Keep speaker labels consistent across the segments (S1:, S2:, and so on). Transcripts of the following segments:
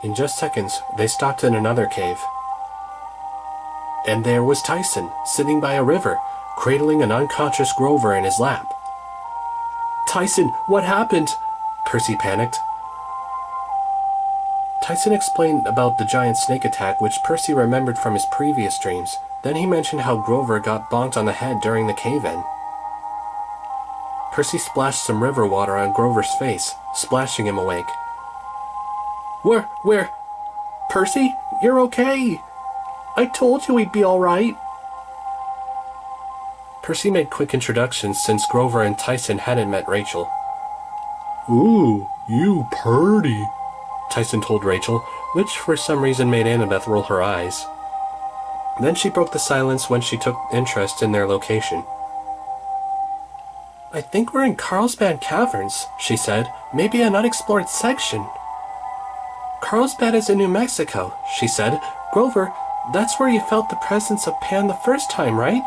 S1: In just seconds, they stopped in another cave. And there was Tyson, sitting by a river, cradling an unconscious Grover in his lap. "Tyson, what happened?" Percy panicked. Tyson explained about the giant snake attack, which Percy remembered from his previous dreams. Then he mentioned how Grover got bonked on the head during the cave-in. Percy splashed some river water on Grover's face, splashing him awake. Where? Percy, you're okay. I told you he'd be all right. Percy made quick introductions since Grover and Tyson hadn't met Rachel.
S2: "Ooh, you purty,"
S1: Tyson told Rachel, which for some reason made Annabeth roll her eyes. Then she broke the silence when she took interest in their location. "I think we're in Carlsbad Caverns," she said. "Maybe an unexplored section." "Carlsbad is in New Mexico," she said. "Grover, that's where you felt the presence of Pan the first time, right?"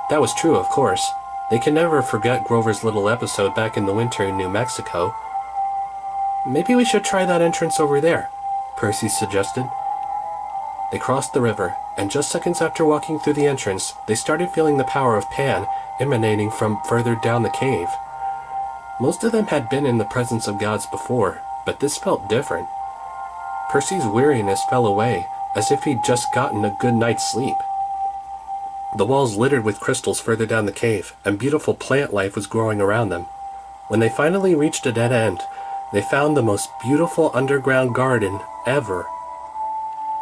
S1: That was true, of course. They can never forget Grover's little episode back in the winter in New Mexico. "Maybe we should try that entrance over there," Percy suggested. They crossed the river, and just seconds after walking through the entrance, they started feeling the power of Pan emanating from further down the cave. Most of them had been in the presence of gods before, but this felt different. Percy's weariness fell away, as if he'd just gotten a good night's sleep. The walls littered with crystals further down the cave, and beautiful plant life was growing around them. When they finally reached a dead end, they found the most beautiful underground garden ever.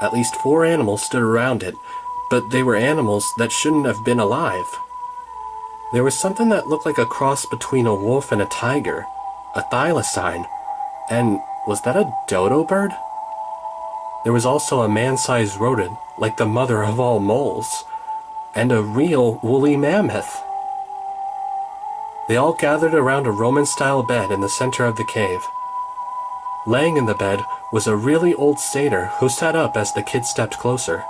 S1: At least 4 animals stood around it, but they were animals that shouldn't have been alive. There was something that looked like a cross between a wolf and a tiger, a thylacine, and was that a dodo bird? There was also a man-sized rodent, like the mother of all moles, and a real woolly mammoth. They all gathered around a Roman-style bed in the center of the cave. Laying in the bed was a really old satyr who sat up as the kids stepped closer.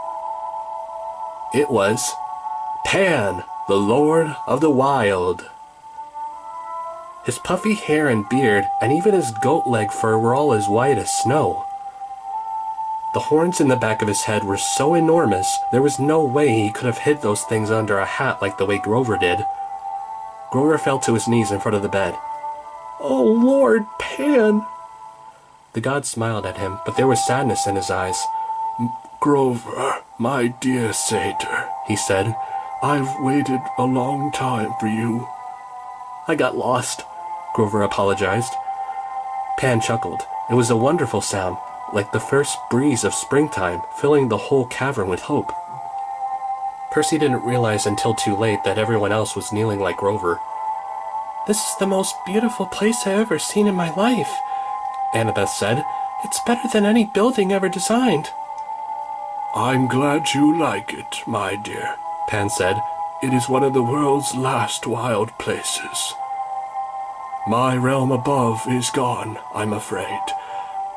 S1: It was Pan, the Lord of the Wild. His puffy hair and beard, and even his goat leg fur were all as white as snow. The horns in the back of his head were so enormous, there was no way he could have hid those things under a hat like the way Grover did. Grover fell to his knees in front of the bed. "Oh, Lord, Pan!" The god smiled at him, but there was sadness in his eyes.
S2: "Grover, my dear satyr," he said, "I've waited a long time for you."
S1: "I got lost," Grover apologized. Pan chuckled. It was a wonderful sound, like the first breeze of springtime, filling the whole cavern with hope. Percy didn't realize until too late that everyone else was kneeling like Grover. "This is the most beautiful place I've ever seen in my life," Annabeth said. "It's better than any building ever designed."
S2: "I'm glad you like it, my dear," Pan said. "It is one of the world's last wild places. My realm above is gone, I'm afraid.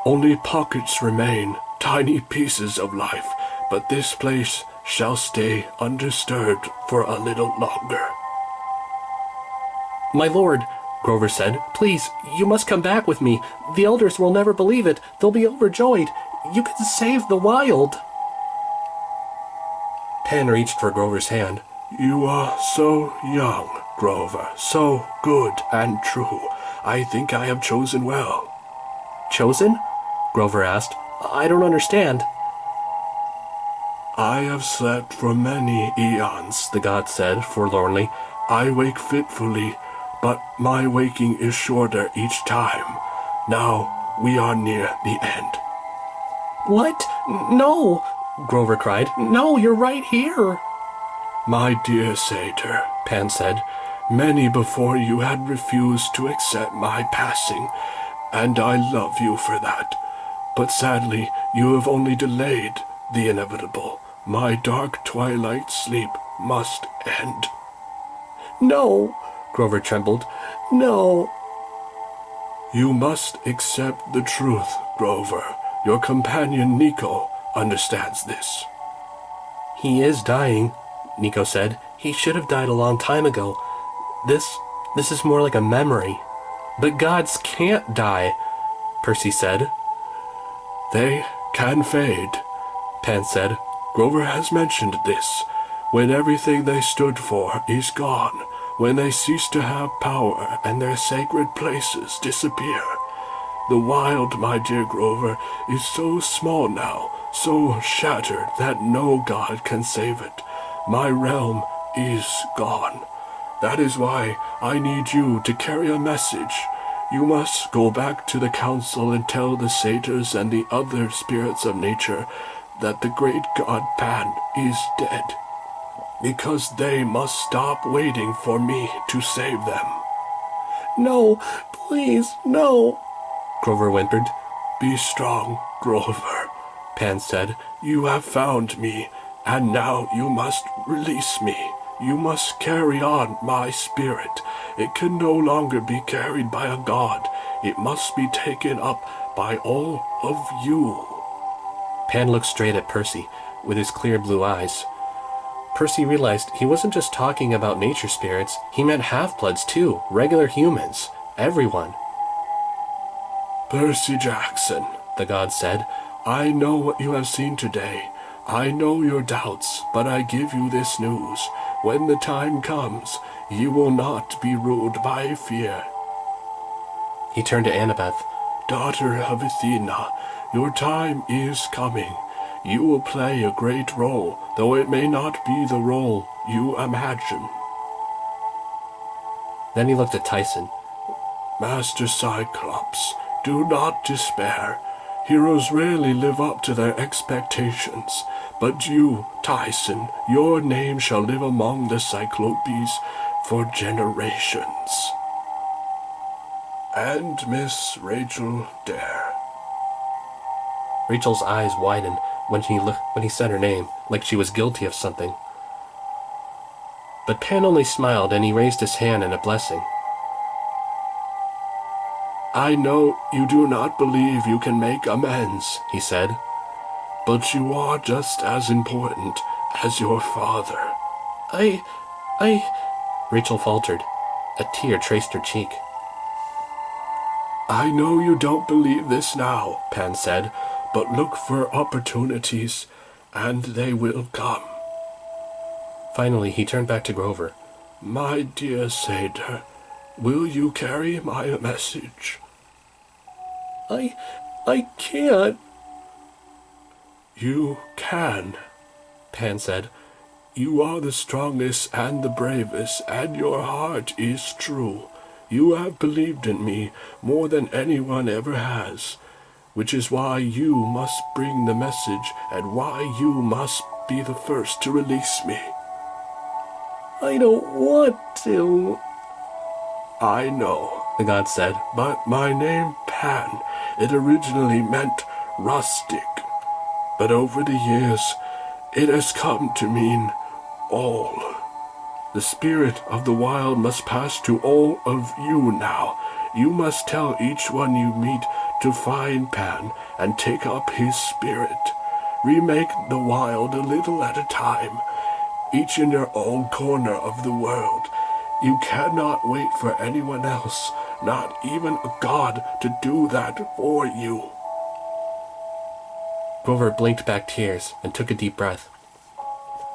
S2: Only pockets remain, tiny pieces of life, but this place shall stay undisturbed for a little longer."
S1: "My lord," Grover said, "please, you must come back with me. The elders will never believe it. They'll be overjoyed. You can save the wild." Pan reached for Grover's hand.
S2: "You are so young, Grover, so good and true. I think I have chosen well."
S1: "Chosen?" Grover asked. "I don't understand."
S2: "I have slept for many eons," the god said forlornly. "I wake fitfully, but my waking is shorter each time. Now we are near the end."
S1: "What? No!" Grover cried. "No, you're right here."
S2: "My dear satyr," Pan said, "many before you had refused to accept my passing, and I love you for that. But sadly, you have only delayed the inevitable. My dark twilight sleep must end."
S1: "No," Grover trembled. "No."
S2: "You must accept the truth, Grover. Your companion Nico understands this."
S1: "He is dying," Nico said. "He should have died a long time ago. This is more like a memory." "But gods can't die," Percy said.
S2: They can fade, Pan said. Grover has mentioned this. When everything they stood for is gone, when they cease to have power and their sacred places disappear. The wild, my dear Grover, is so small now, so shattered that no god can save it. My realm is gone. That is why I need you to carry a message. You must go back to the council and tell the satyrs and the other spirits of nature that the great god Pan is dead, because they must stop waiting for me to save them.
S1: No, please, no, Grover whimpered.
S2: Be strong, Grover, Pan said. You have found me, and now you must release me. You must carry on my spirit. It can no longer be carried by a god. It must be taken up by all of you.
S1: Pan looked straight at Percy, with his clear blue eyes. Percy realized he wasn't just talking about nature spirits, he meant half-bloods too, regular humans, everyone.
S2: Percy Jackson, the god said, I know what you have seen today. I know your doubts, but I give you this news. When the time comes, you will not be ruled by fear.
S1: He turned to Annabeth.
S2: Daughter of Athena, your time is coming. You will play a great role, though it may not be the role you imagine.
S1: Then he looked at Tyson.
S2: Master Cyclops, do not despair. Heroes rarely live up to their expectations, but you, Tyson, your name shall live among the Cyclopes for generations. And Miss Rachel Dare.
S1: Rachel's eyes widened when he said her name, like she was guilty of something. But Pan only smiled, and he raised his hand in a blessing.
S2: I know you do not believe you can make amends, he said, but you are just as important as your father.
S1: Rachel faltered. A tear traced her cheek.
S2: I know you don't believe this now, Pan said, but look for opportunities, and they will come.
S1: Finally, he turned back to Grover.
S2: My dear satyr, will you carry my message?
S1: I can't.
S2: You can, Pan said. You are the strongest and the bravest, and your heart is true. You have believed in me more than anyone ever has, which is why you must bring the message and why you must be the first to release me.
S1: I don't want to.
S2: I know, the god said, but my name, Pan, it originally meant rustic. But over the years, it has come to mean all. The spirit of the wild must pass to all of you now. You must tell each one you meet to find Pan and take up his spirit. Remake the wild a little at a time, each in your own corner of the world. You cannot wait for anyone else, not even a god, to do that for you.
S1: Grover blinked back tears and took a deep breath.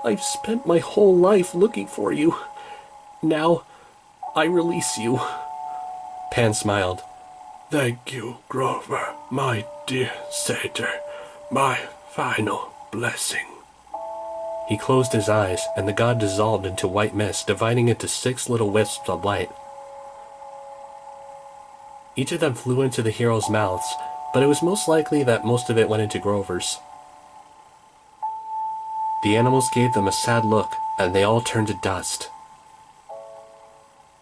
S1: I've spent my whole life looking for you. Now, I release you. Pan smiled.
S2: Thank you, Grover, my dear satyr, my final blessing.
S1: He closed his eyes, and the god dissolved into white mist, dividing into 6 little wisps of light. Each of them flew into the heroes' mouths, but it was most likely that most of it went into Grover's. The animals gave them a sad look, and they all turned to dust.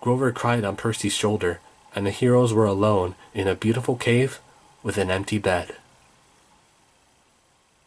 S1: Grover cried on Percy's shoulder, and the heroes were alone in a beautiful cave with an empty bed.